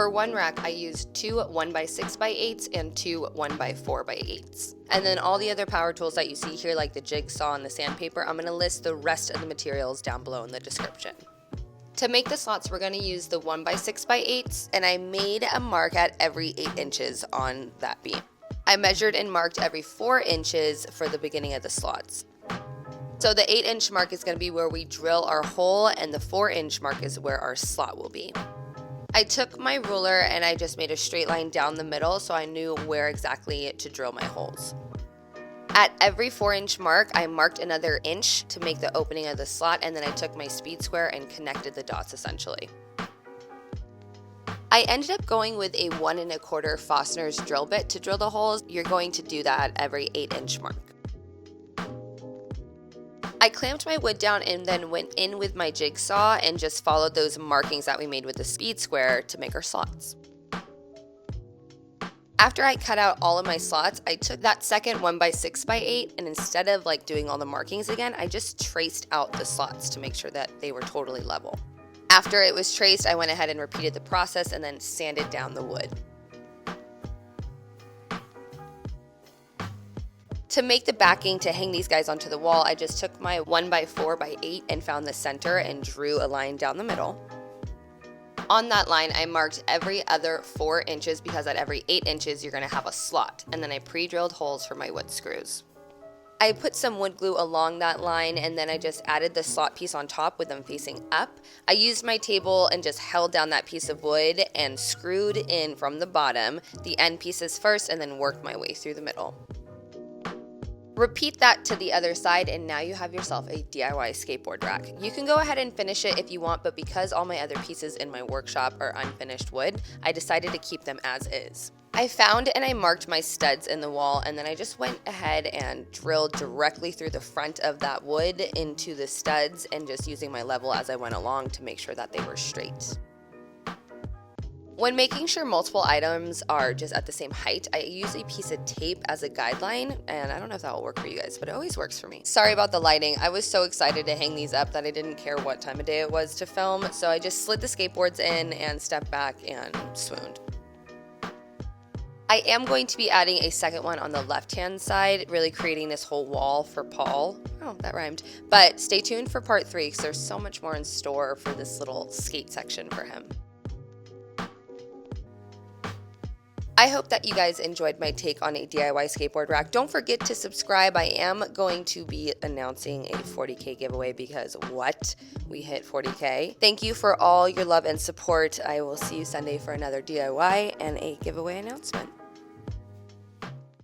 For one rack, I used two 1x6x8s and two 1x4x8s. And then all the other power tools that you see here, like the jigsaw and the sandpaper, I'm going to list the rest of the materials down below in the description. To make the slots, we're going to use the 1x6x8s, and I made a mark at every 8 inches on that beam. I measured and marked every 4 inches for the beginning of the slots. So the 8-inch mark is going to be where we drill our hole, and the 4-inch mark is where our slot will be. I took my ruler and I just made a straight line down the middle so I knew where exactly to drill my holes. At every 4-inch mark, I marked another inch to make the opening of the slot, and then I took my speed square and connected the dots essentially. I ended up going with a 1 1/4 Fostner's drill bit to drill the holes. You're going to do that at every 8-inch mark. I clamped my wood down and then went in with my jigsaw and just followed those markings that we made with the speed square to make our slots. After I cut out all of my slots, I took that second 1x6x8 and instead of doing all the markings again, I just traced out the slots to make sure that they were totally level. After it was traced, I went ahead and repeated the process and then sanded down the wood. To make the backing to hang these guys onto the wall, I just took my 1x4x8 and found the center and drew a line down the middle. On that line, I marked every other 4 inches because at every 8 inches, you're going to have a slot, and then I pre-drilled holes for my wood screws. I put some wood glue along that line, and then I just added the slot piece on top with them facing up. I used my table and just held down that piece of wood and screwed in from the bottom, the end pieces first, and then worked my way through the middle. Repeat that to the other side, and now you have yourself a DIY skateboard rack. You can go ahead and finish it if you want, but because all my other pieces in my workshop are unfinished wood, I decided to keep them as is. I found and I marked my studs in the wall, and then I just went ahead and drilled directly through the front of that wood into the studs and just using my level as I went along to make sure that they were straight. When making sure multiple items are just at the same height, I use a piece of tape as a guideline, and I don't know if that will work for you guys, but it always works for me. Sorry about the lighting. I was so excited to hang these up that I didn't care what time of day it was to film, so I just slid the skateboards in and stepped back and swooned. I am going to be adding a second one on the left-hand side, really creating this whole wall for Paul. Oh, that rhymed. But stay tuned for part 3 because there's so much more in store for this little skate section for him. I hope that you guys enjoyed my take on a DIY skateboard rack. Don't forget to subscribe. I am going to be announcing a 40K giveaway because we hit 40K. Thank you for all your love and support. I will see you Sunday for another DIY and a giveaway announcement.